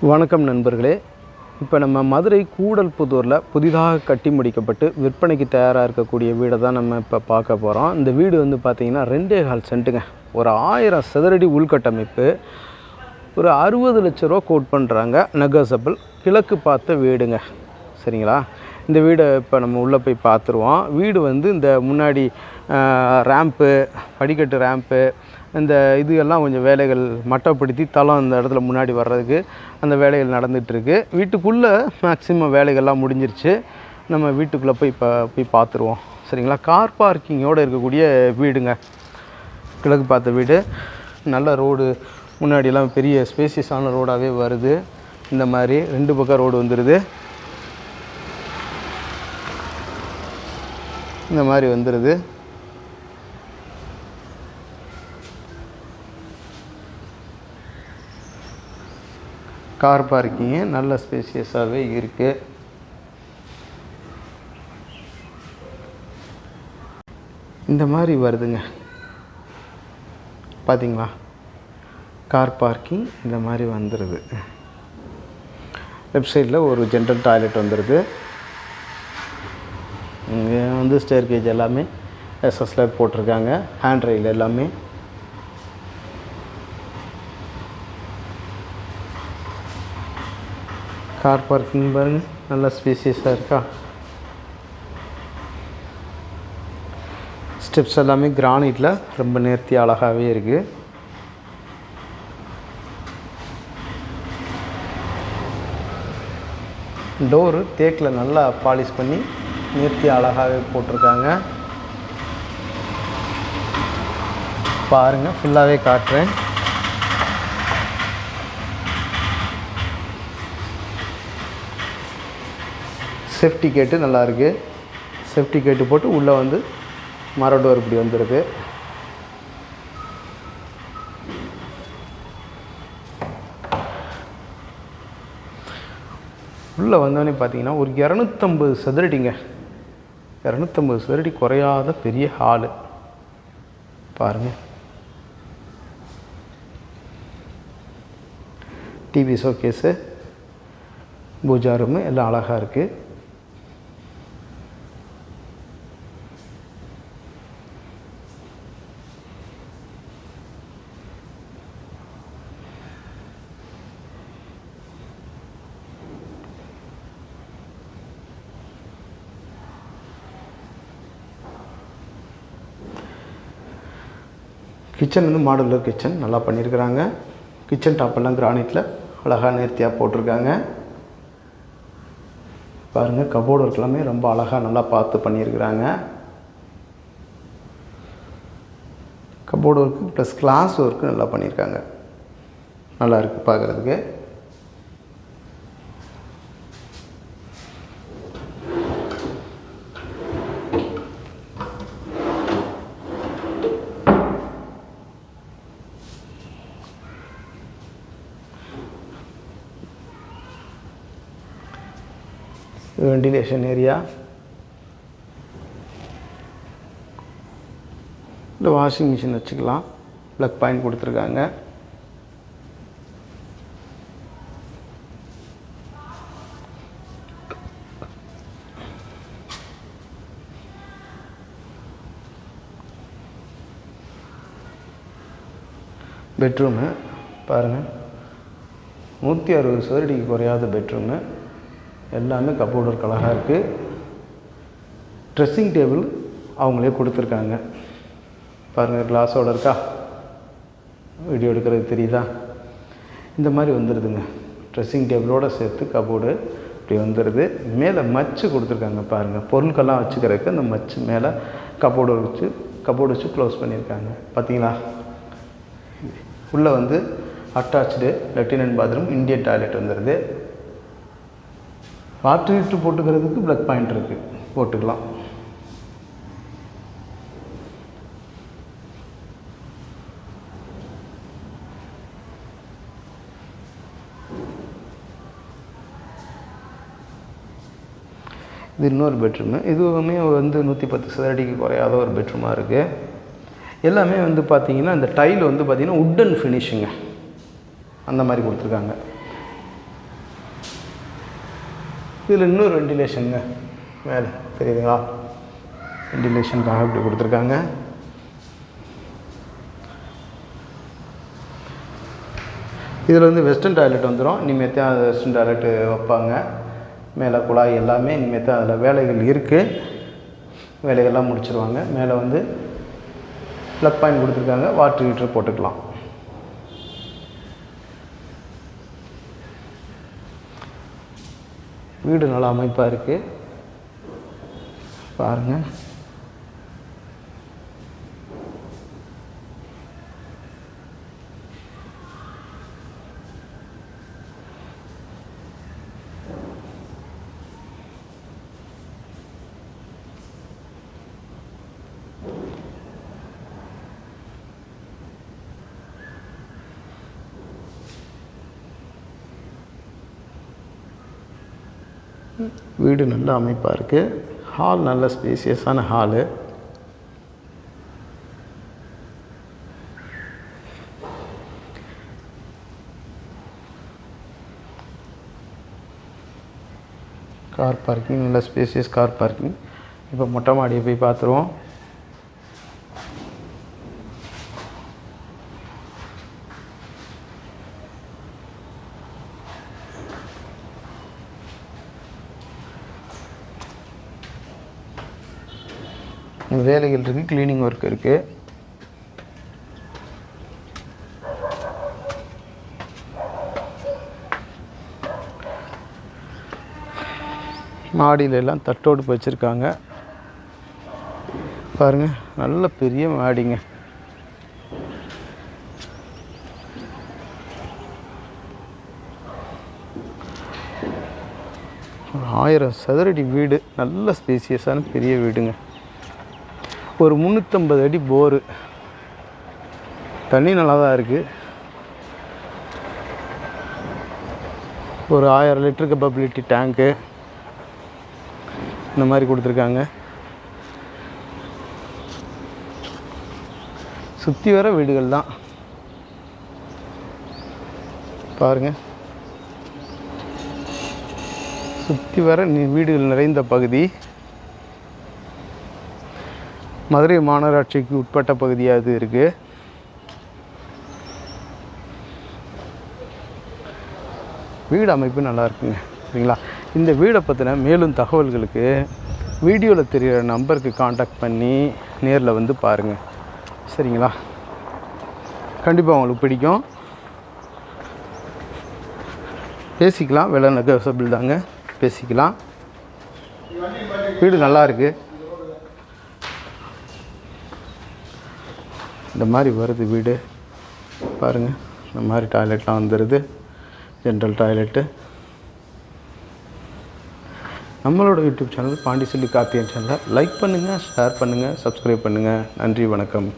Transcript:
வணக்கம் நண்பர்களே. இப்போ நம்ம மதுரை கூடல்புதூரில் புதிதாக கட்டி முடிக்கப்பட்டு விற்பனைக்கு தயாராக இருக்கக்கூடிய வீடை தான் நம்ம இப்போ பார்க்க போகிறோம். இந்த வீடு வந்து பார்த்திங்கன்னா 2.25 சென்ட்டுங்க. ஒரு 1000 சதுரடி உள்கட்டமைப்பு. ஒரு 60 லட்ச ரூபா கோட் பண்ணுறாங்க. நெகோசபிள். கிழக்கு பார்த்த வீடுங்க. சரிங்களா? இந்த வீடை இப்போ நம்ம உள்ளே போய் பார்த்துருவோம். வீடு வந்து இந்த முன்னாடி ரேம்ப்பு, படிக்கட்டு ரேம்ப்பு, இந்த இது எல்லாம் கொஞ்சம் வேலைகள் மட்டப்படுத்தி தளம் இந்த இடத்துல முன்னாடி வர்றதுக்கு அந்த வேலைகள் நடந்துகிட்ருக்கு. வீட்டுக்குள்ளே மேக்ஸிமம் வேலைகள்லாம் முடிஞ்சிருச்சு. நம்ம வீட்டுக்குள்ளே போய் பார்த்துருவோம். சரிங்களா? கார் பார்க்கிங்கோடு இருக்கக்கூடிய வீடுங்க. கிழக்கு பார்த்த வீடு. நல்ல ரோடு, முன்னாடியெல்லாம் பெரிய ஸ்பேசியஸான ரோடாகவே வருது. இந்த மாதிரி 2 பக்கம் ரோடு வந்துடுது. இந்த மாதிரி வந்துடுது. கார் பார்க்கிங்கு நல்ல ஸ்பேசியஸாகவே இருக்குது. இந்த மாதிரி வருதுங்க. பார்த்தீங்களா? கார் பார்க்கிங் இந்த மாதிரி வந்துடுது. லெஃப்ட் சைடில் ஒரு ஜென்ரல் டாய்லெட் வந்துடுது. இங்கே வந்து ஸ்டேர் கேஜ் எல்லாமே எஸ்எஸ்ல போட்டிருக்காங்க. ஹேண்ட் ரெயில் எல்லாமே. கார் பார்க்கிங் பாருங்கள், நல்லா ஸ்பேசியஸாக இருக்கா. ஸ்டெப்ஸ் எல்லாமே கிரானைட்டில் ரொம்ப நேர்த்தி அழகாகவே இருக்குது. டோரு தேக்கில் நல்லா பாலிஷ் பண்ணி நேர்த்தி அழகாகவே போட்டிருக்காங்க. பாருங்கள், ஃபுல்லாகவே காட்டுறேன். சேஃப்டி கேட்டு நல்லாயிருக்கு. சேஃப்டி கேட்டு போட்டு உள்ளே வந்து மர டோர் இப்படி வந்துருக்கு. உள்ளே வந்தோடனே பார்த்தீங்கன்னா ஒரு 250 சதுரடிங்க. 250 சதுரடி குறையாத பெரிய ஹாலு பாருங்கள். டிவி ஷோகேஸு, பூஜா ரூமு எல்லாம் அழகாக இருக்குது. கிச்சன் வந்து மாடுலர் கிச்சன் நல்லா பண்ணியிருக்கிறாங்க. கிச்சன் டாப்பெல்லாம் கிரானைட்டில் அழகாக நேர்த்தியாக போட்டிருக்காங்க. பாருங்கள், கபோர்டு ஒர்க் எல்லாமே ரொம்ப அழகாக நல்லா பார்த்து பண்ணியிருக்கிறாங்க. Cupboard work plus glass work நல்லா பண்ணியிருக்காங்க. நல்லா இருக்குது பார்க்குறதுக்கு. Ventilation area. இல்லை வாஷிங் மிஷின் வச்சுக்கலாம். ப்ளக் பாயிண்ட் கொடுத்துருக்காங்க. பெட்ரூமு பாருங்கள், 160 சதுரடிக்கு குறையாத பெட்ரூமு. எல்லாமே கபோர்டு ஒர்க் அழகாக இருக்குது. ட்ரெஸ்ஸிங் டேபிள் அவங்களே கொடுத்துருக்காங்க. பாருங்கள், கிளாஸோடு இருக்கா. வீடியோ எடுக்கிறது தெரியுதா? இந்த மாதிரி வந்துடுதுங்க. ட்ரெஸ்ஸிங் டேபிளோடு சேர்த்து கபோர்டு இப்படி வந்துடுது. மேலே மச்சு கொடுத்துருக்காங்க பாருங்கள். பொருட்கள்லாம் வச்சுக்கிறதுக்கு அந்த மச்சு மேலே கபோர்டு வச்சு க்ளோஸ் பண்ணியிருக்காங்க. பார்த்தீங்களா? உள்ளே வந்து attach latrine and bathroom, Indian toilet வந்துடுது. வாட்டர் ஹீட்டர் போட்டுக்கிறதுக்கு ப்ளக் பாயிண்ட் இருக்குது, போட்டுக்கலாம். இது இன்னொரு பெட்ரூமு. இதுவுமே வந்து 110 சதுரடிக்கு குறையாத ஒரு பெட்ரூமாக இருக்குது. எல்லாமே வந்து பார்த்திங்கன்னா இந்த டைல் வந்து பார்த்திங்கன்னா உட்டன் ஃபினிஷிங்க அந்த மாதிரி கொடுத்துருக்காங்க. இதில் இன்னும் வெண்டிலேஷனுங்க மேலே தெரியுதுங்களா, வெண்டிலேஷனுக்காக இப்படி கொடுத்துருக்காங்க. இதில் வந்து வெஸ்டர்ன் டாய்லெட் வந்துடும். இனிமேத்தான் அது வெஸ்டர்ன் டாய்லெட்டு வைப்பாங்க. மேலே குழாய் எல்லாமே இனிமேத்தான் அதில் வேலைகள் இருக்குது. வேலைகள்லாம் முடிச்சிருவாங்க. மேலே வந்து ப்ளக் பாயிண்ட் கொடுத்துருக்காங்க. வாட்டர் ஹீட்டர் போட்டுக்கலாம். வீடு நல்லா அமைப்பாக இருக்குது பாருங்கள். வீடு நல்ல அமைப்பாக இருக்குது. ஹால் நல்ல ஸ்பேசியஸான ஹாலு. கார் பார்க்கிங் நல்ல ஸ்பேசியஸ் கார் பார்க்கிங். இப்போ மொட்டை மாடியை போய் பார்த்துருவோம். வேலைகள் இருக்குது, க்ளீனிங் ஒர்க் இருக்குது. மாடியில எல்லாம் தட்டோடு வச்சுருக்காங்க பாருங்கள். நல்ல பெரிய மாடிங்க. ஒரு 1000 சதுரடி வீடு. நல்ல ஸ்பேசியஸான பெரிய வீடுங்க. ஒரு 350 அடி போரு. தண்ணி நல்லா தான் இருக்குது. ஒரு 1000 லிட்டர் கெப்பபிலிட்டி டேங்க்கு இந்த மாதிரி கொடுத்துருக்காங்க. சுற்றி வர வீடுகள் தான் பாருங்கள். சுற்றி வர வீடுகள் நிறைந்த பகுதி. மதுரை மாநகராட்சிக்கு உட்பட்ட பகுதியாக இது இருக்குது. வீடு அமைப்பு நல்லா இருக்குங்க. சரிங்களா? இந்த வீடை பற்றின மேலும் தகவல்களுக்கு வீடியோவில் தெரிகிற நம்பருக்கு காண்டாக்ட் பண்ணி நேரில் வந்து பாருங்கள். சரிங்களா? கண்டிப்பாக உங்களுக்கு பிடிக்கும். பேசிக்கலாம். விலை நெகோசியபிள் தாங்க, பேசிக்கலாம். வீடு நல்லா இருக்குது. இந்த மாதிரி வருது வீடு பாருங்கள். இந்த மாதிரி டாய்லெட்லாம் வந்துடுது. General toilet. நம்மளோட யூடியூப் சேனல் பாண்டிச்செல்வி கார்த்திகேயன் சேனலை லைக் பண்ணுங்கள், ஷேர் பண்ணுங்கள், சப்ஸ்கிரைப் பண்ணுங்கள். நன்றி, வணக்கம்.